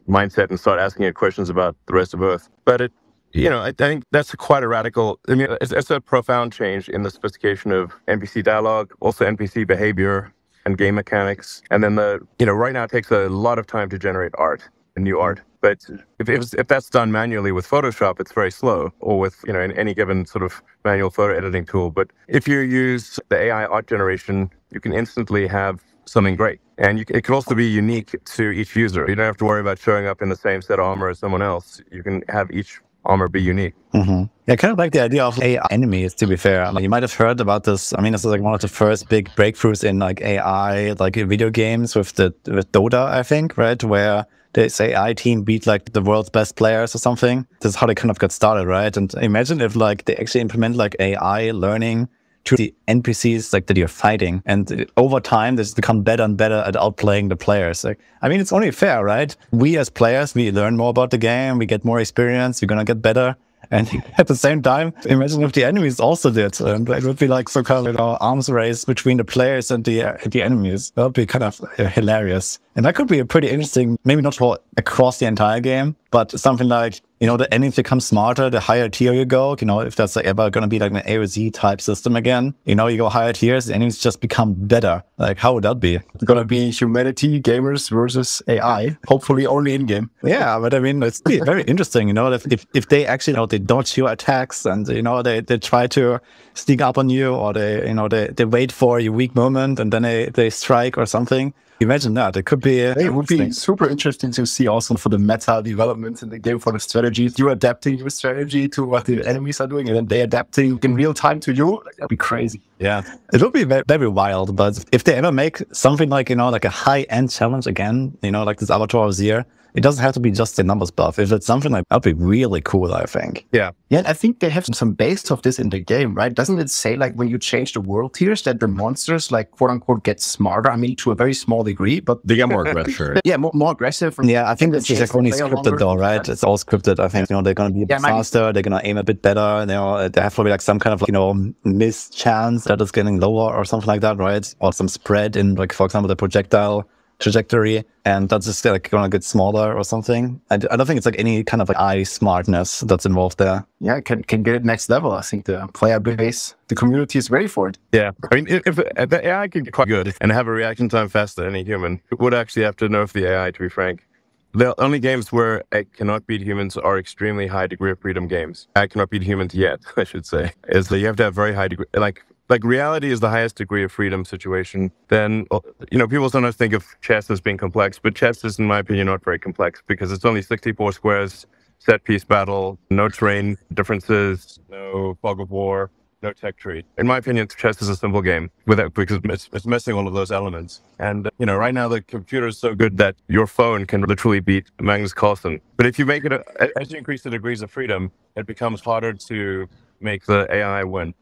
mindset and start asking it questions about the rest of Earth. But I think that's quite a radical, it's a profound change in the sophistication of NPC dialogue, also NPC behavior and game mechanics. And then right now it takes a lot of time to generate art, new art. But if that's done manually with Photoshop, it's very slow, or with in any given sort of manual photo editing tool. But if you use the AI art generation, you can instantly have something great. And it can also be unique to each user. You don't have to worry about showing up in the same set of armor as someone else. You can have each armor be unique. Mm-hmm. Yeah, I kind of like the idea of AI enemies, to be fair. Like, you might have heard about this. I mean, this is like one of the first big breakthroughs in like AI, like video games with Dota, I think, right? Where this AI team beat like the world's best players or something. This is how they kind of got started, right? And imagine if like they actually implement like AI learning to the NPCs like that you're fighting, and over time this become better and better at outplaying the players. Like, I mean, it's only fair, right? We as players, we learn more about the game, we get more experience, we're gonna get better. And at the same time, imagine if the enemies also did. And it would be like some kind of arms race between the players and the enemies. That would be kind of hilarious. And that could be a pretty interesting, maybe not for across the entire game, but something like, the enemies become smarter the higher tier you go. If that's ever going to be like an A or Z type system again, you go higher tiers, the enemies just become better. Like, how would that be? It's going to be humanity, gamers versus AI, hopefully only in-game. Yeah, but I mean, it's very interesting, if they actually, they dodge your attacks and, they try to sneak up on you, or they wait for your weak moment and then they strike or something. Imagine that. It could be... It would be super interesting to see also for the meta developments in the game, for the strategies. You adapting your strategy to what the enemies are doing, and then they adapting in real time to you. That'd be crazy. Yeah. It would be very, very wild. But if they ever make something like, like a high-end challenge again, like this Avatar of Zir, it doesn't have to be just a numbers buff. If it's something like that'd be really cool, I think. Yeah. Yeah, and I think they have some base of this in the game, right? Doesn't it say like when you change the world tiers that the monsters like quote unquote get smarter? I mean, to a very small degree, but they get more aggressive. Yeah, more aggressive. Yeah, I think that's just only scripted though, right? It's all scripted. I think they're going to be a bit faster. They're going to aim a bit better. They have probably like some kind of miss chance that is getting lower or something like that, right? Or some spread in like, for example, the projectile trajectory, and that's just like going to get smaller or something. I don't think it's like any kind of like eye smartness that's involved there. Yeah, can get it next level. I think the player base, the community is ready for it. Yeah, I mean, if the AI can get quite good and have a reaction time faster than any human, it would actually have to nerf the AI, to be frank. The only games where it cannot beat humans are extremely high degree of freedom games. I cannot beat humans yet, I should say. Is that you have to have very high degree, like like reality is the highest degree of freedom situation, then, people sometimes think of chess as being complex, but chess is, in my opinion, not very complex because it's only 64 squares, set piece battle, no terrain differences, no fog of war, no tech tree. In my opinion, chess is a simple game because it's missing all of those elements. And, right now the computer is so good that your phone can literally beat Magnus Carlsen. But if you make it, as you increase the degrees of freedom, it becomes harder to make the AI win.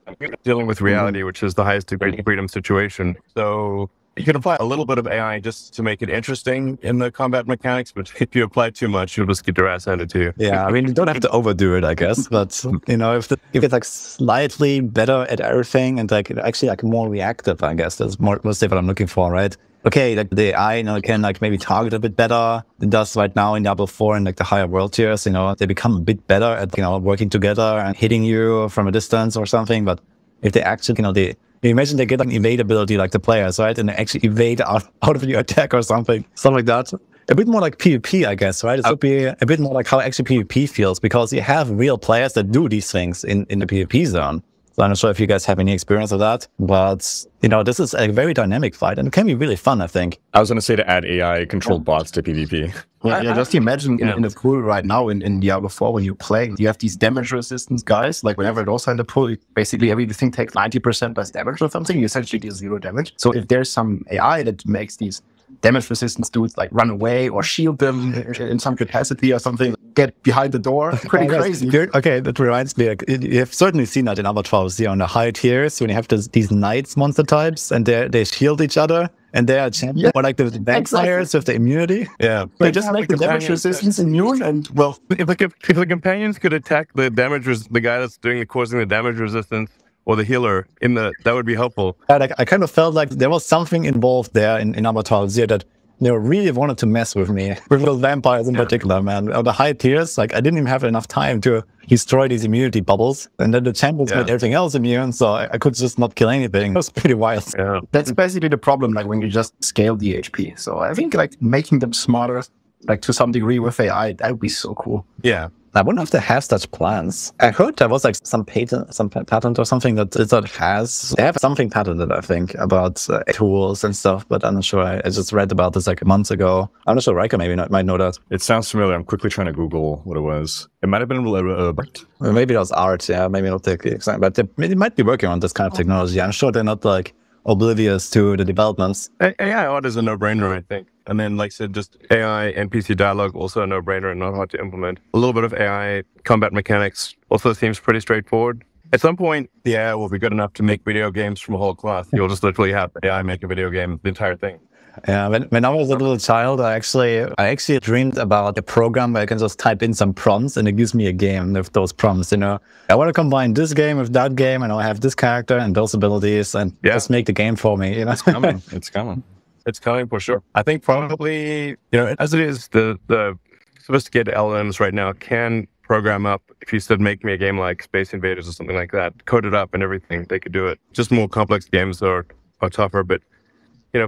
Dealing with reality, which is the highest degree of freedom situation. So you can apply a little bit of AI just to make it interesting in the combat mechanics, but if you apply too much, you'll just get your ass handed to you. Yeah, I mean, you don't have to overdo it, I guess. But, if it's like slightly better at everything and like actually like more reactive, I guess that's mostly what I'm looking for, right? Okay, like the AI, can like maybe target a bit better than it does right now in Diablo 4 and like the higher world tiers, they become a bit better at, working together and hitting you from a distance or something. But if they actually, you imagine they get like an evade ability like the players, right? And they actually evade out of your attack or something like that. A bit more like PvP, I guess, right? It would be a bit more like how actually PvP feels because you have real players that do these things in the PvP zone. So I'm not sure if you guys have any experience of that, but this is a very dynamic fight and it can be really fun, I think. I was going to say to add AI controlled bots to PvP. Yeah, just imagine in the pool right now in Diablo 4 when you play, you have these damage resistance guys. Like whenever it also in the pool, basically everything takes 90% less damage or something. You essentially do 0 damage. So if there's some AI that makes these damage resistance dudes like run away or shield them in some capacity or something, get behind the door, pretty crazy. Okay, that reminds me, you have certainly seen that in other trials, on the high tiers when you have these knights monster types and they shield each other. And they are champions, or like the vampires with the immunity. Yeah, they just make the damage resistance immune. And well, if the companions could attack the the guy that's causing the damage resistance, or the healer that would be helpful. I kind of felt like there was something involved there in Avatar Zero that really wanted to mess with me, with the vampires in particular, man. On the high tiers, like I didn't even have enough time to destroy these immunity bubbles, and then the champions made everything else immune, so I could just not kill anything. It was pretty wild. Yeah. That's basically the problem, like when you just scale the HP. So I think like making them smarter, like to some degree with AI, that would be so cool. Yeah. I wonder if they have such plans. I heard there was like some patent or something that has. They have something patented, I think, about tools and stuff, but I'm not sure. I just read about this like months ago. I'm not sure Riker might know that. It sounds familiar. I'm quickly trying to Google what it was. It might have been maybe it was art, yeah, maybe not the exact, but they might be working on this kind of technology. I'm sure they're not like oblivious to the developments. AI art is a no-brainer, I think. And then, like I said, just AI NPC dialogue, also a no-brainer and not hard to implement. A little bit of AI combat mechanics also seems pretty straightforward. At some point, the AI will be good enough to make video games from a whole cloth. You'll just literally have AI make a video game, the entire thing. Yeah, when I was a little child, I actually dreamed about a program where I can just type in some prompts and it gives me a game with those prompts, I want to combine this game with that game and I have this character and those abilities and just make the game for me, It's coming. It's coming. It's coming for sure. I think probably, as it is, the sophisticated LLMs right now can program up, if you said make me a game like Space Invaders or something like that, code it up and everything, they could do it. Just more complex games are tougher, but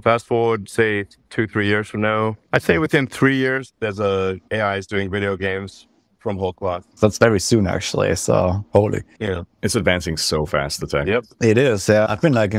fast forward, say 2-3 years from now, I'd say within 3 years, there's AI is doing video games from whole cloth. That's very soon, actually. So, holy. Yeah. It's advancing so fast, the tech. Yep. It is. Yeah. I've been like,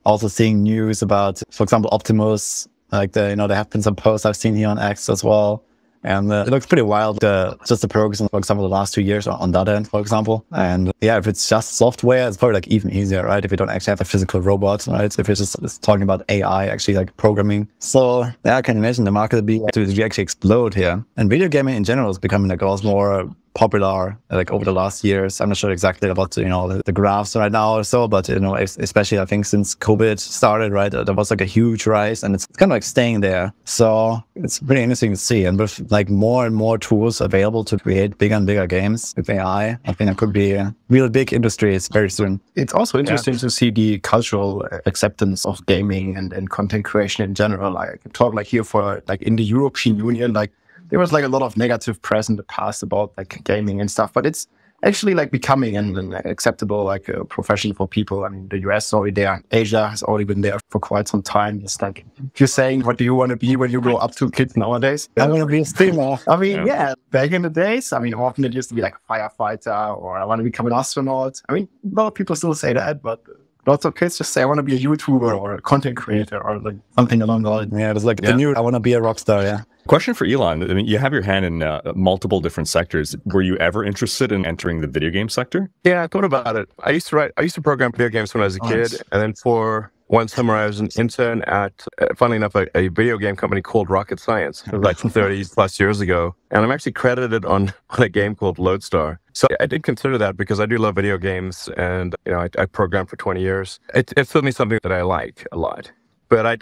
also seeing news about, for example, Optimus. Like there have been some posts I've seen here on X as well. And it looks pretty wild, just the progress, for example, the last 2 years on that end, for example. And yeah, if it's just software, it's probably like even easier, right? If you don't actually have a physical robot, right? If it's just talking about AI, actually like programming. So yeah, I can imagine the market to actually explode here. And video gaming in general is becoming like a lot more popular like over the last years. I'm not sure exactly about the graphs right now or so, but especially I think since COVID started, right, there was like a huge rise and it's kind of like staying there. So it's pretty interesting to see. And with like more and more tools available to create bigger and bigger games with AI, I think it could be a real big industry very soon. It's also interesting to see the cultural acceptance of gaming and content creation in general. Like I can talk like here for like in the European Union, like there was like a lot of negative press in the past about like gaming and stuff, but it's actually like becoming an acceptable like profession for people. I mean, the US is already there. Asia has already been there for quite some time. It's like, if you're saying, what do you want to be when you grow up to kids nowadays? I want to be a streamer. I mean, yeah, back in the days, I mean, often it used to be like a firefighter or I want to become an astronaut. I mean, a lot of people still say that, but Lots of kids just say, I want to be a YouTuber or a content creator or like something along those lines. Yeah, it's like the new, I want to be a rock star, yeah. Question for Elon. I mean, you have your hand in multiple different sectors. Were you ever interested in entering the video game sector? Yeah, I thought about it. I used to program video games when I was a kid. And then for one summer, I was an intern at, funnily enough, a video game company called Rocket Science. It was like 30 plus years ago. And I'm actually credited on a game called Lodestar. So I did consider that because I do love video games and, I programmed for 20 years. It's certainly something that I like a lot. But I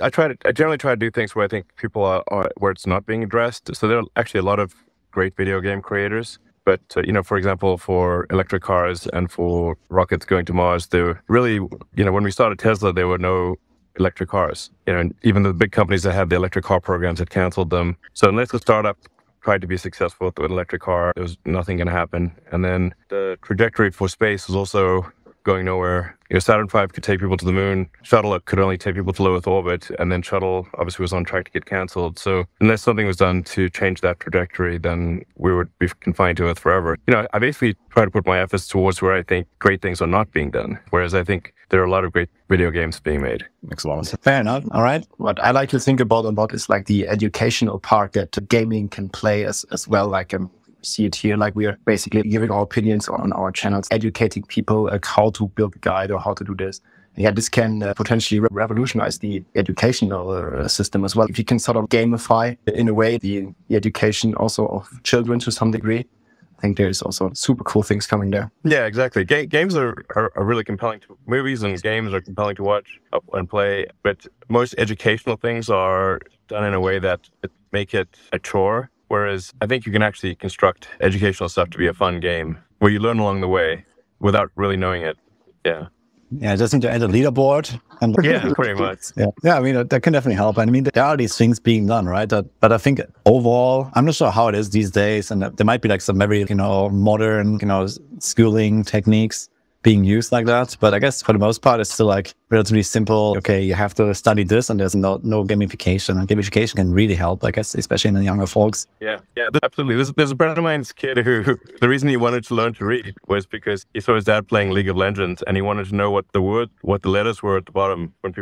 generally try to do things where I think people are where it's not being addressed. So there are actually a lot of great video game creators. But, for example, for electric cars and for rockets going to Mars, there really, when we started Tesla, there were no electric cars. And even the big companies that had the electric car programs had canceled them. So unless a startup tried to be successful with an electric car, there was nothing going to happen. And then the trajectory for space was also going nowhere. Saturn V could take people to the moon. Shuttle could only take people to low Earth orbit, and then Shuttle obviously was on track to get canceled. So unless something was done to change that trajectory, then we would be confined to Earth forever. I basically try to put my efforts towards where I think great things are not being done, whereas I think there are a lot of great video games being made. Makes a lot of sense. Fair enough. All right. What I like to think about is like the educational part that gaming can play as well. Like see it here, like we are basically giving our opinions on our channels, educating people like how to build a guide or how to do this. And yeah, this can potentially revolutionize the educational system as well. If you can sort of gamify in a way the education also of children to some degree, I think there's also super cool things coming there. Yeah, exactly. Games are really compelling. Movies and games are compelling to watch and play, but most educational things are done in a way that make it a chore. Whereas I think you can actually construct educational stuff to be a fun game where you learn along the way without really knowing it. Yeah. Yeah, just need to add a leaderboard. And yeah, pretty much. Yeah. I mean, that can definitely help. I mean, there are these things being done, right? But I think overall, I'm not sure how it is these days. And there might be like some very, modern, schooling techniques being used like that. But I guess for the most part, it's still like relatively simple. Okay, you have to study this and there's no gamification. And gamification can really help, I guess, especially in the younger folks. Yeah, absolutely. There's a friend of mine's kid who the reason he wanted to learn to read was because he saw his dad playing League of Legends and he wanted to know what the letters were at the bottom when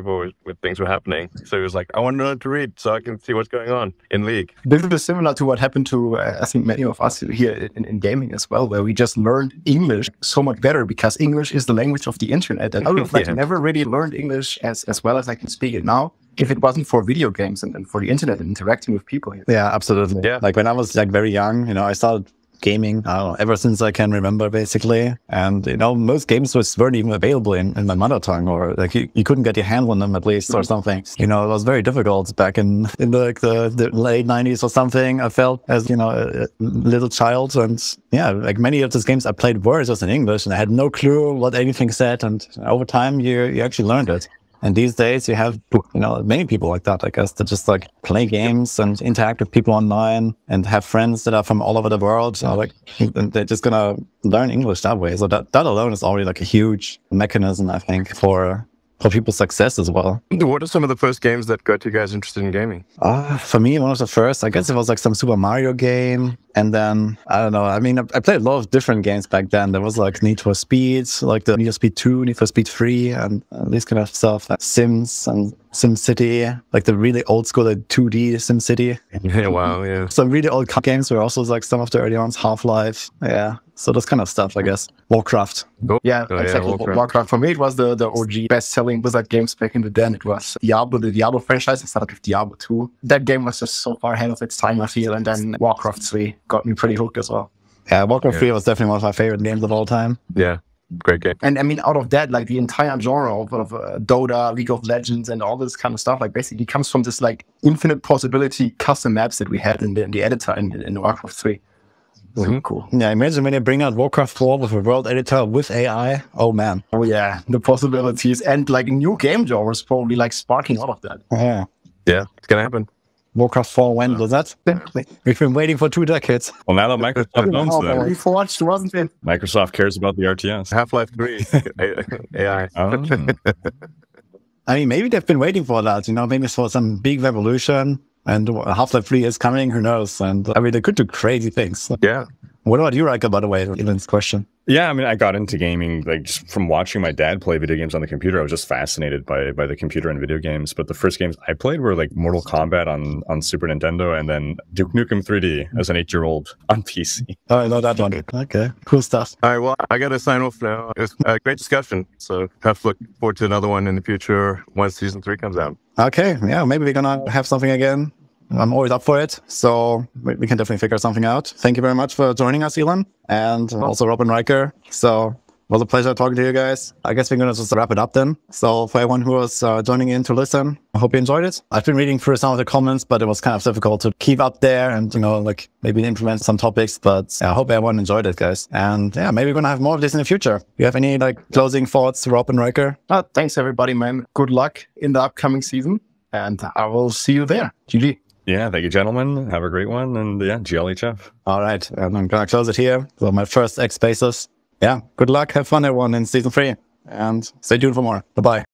things were happening. So he was like, I want to learn to read so I can see what's going on in League. This is similar to what happened to, I think, many of us here in gaming as well, where we just learned English so much better because English is the language of the internet. And I would have never really learned English as well as I can speak it now if it wasn't for video games and for the internet and interacting with people here. Yeah, absolutely. Yeah. Like when I was like very young, I started gaming, I don't know, ever since I can remember basically. And, most games weren't even available in my mother tongue, or like you couldn't get your hand on them at least or something. It was very difficult back in the late 90s or something. I felt as, a little child. And yeah, like many of those games I played were just in English and I had no clue what anything said. And over time you actually learned it. And these days you have, many people like that, I guess, that just like play games and interact with people online and have friends that are from all over the world. So they're just going to learn English that way. So that alone is already like a huge mechanism, I think, for people's success as well. What are some of the first games that got you guys interested in gaming? For me, one of the first, I guess it was like some Super Mario game. And then, I don't know, I mean, I played a lot of different games back then. There was like Need for Speed, like the Need for Speed 2, Need for Speed 3, and this kind of stuff. Like Sims and SimCity, like the really old school, like 2D SimCity. Yeah, wow, yeah. Some really old games were also like some of the early ones, Half-Life. Yeah. So this kind of stuff, I guess. Warcraft. Yeah, exactly. Warcraft. For me, it was the OG best-selling Blizzard games back in the day. It was Diablo, the Diablo franchise. I started with Diablo 2. That game was just so far ahead of its time, I feel. And then Warcraft 3 got me pretty hooked as well. Yeah, Warcraft 3 was definitely one of my favorite games of all time. Yeah, great game. And I mean, out of that, like the entire genre of Dota, League of Legends, and all this kind of stuff, like basically comes from this like infinite possibility custom maps that we had in the editor in Warcraft 3. Mm-hmm. Cool. Yeah, imagine when they bring out Warcraft 4 with a world editor with AI. Oh man. Oh yeah, the possibilities and like new game genres probably like sparking all of that. Yeah. Yeah, it's gonna happen. Warcraft 4, when was that? Definitely. We've been waiting for 2 decades. Well, now that Microsoft owns them, Reforged, wasn't it? Microsoft cares about the RTS. Half-Life 3, AI. Oh. I mean, maybe they've been waiting for that, maybe for some big revolution. And Half-Life 3 is coming, who knows? And I mean, they could do crazy things. Yeah. What about you, Riker, by the way, Elon's question? Yeah, I mean, I got into gaming like just from watching my dad play video games on the computer. I was just fascinated by the computer and video games. But the first games I played were like Mortal Kombat on Super Nintendo, and then Duke Nukem 3D as an 8-year-old on PC. Oh, I know that one. Okay, cool stuff. All right, well, I got to sign off now. It was a great discussion. So have to look forward to another one in the future once season 3 comes out. Okay, yeah, maybe we're gonna have something again. I'm always up for it, so we can definitely figure something out. Thank you very much for joining us, Elon, and also Rob and Riker. So it was a pleasure talking to you guys. I guess we're going to just wrap it up then. So for everyone who was joining in to listen, I hope you enjoyed it. I've been reading through some of the comments, but it was kind of difficult to keep up there and, like maybe implement some topics. But yeah, I hope everyone enjoyed it, guys. And yeah, maybe we're going to have more of this in the future. Do you have any like closing thoughts, Rob and Riker? Thanks, everybody, man. Good luck in the upcoming season, and I will see you there. GG. Yeah, thank you, gentlemen. Have a great one. And yeah, GLHF. All right. And I'm going to close it here. So my first X Spaces. Yeah. Good luck. Have fun, everyone, in season 3. And stay tuned for more. Bye-bye.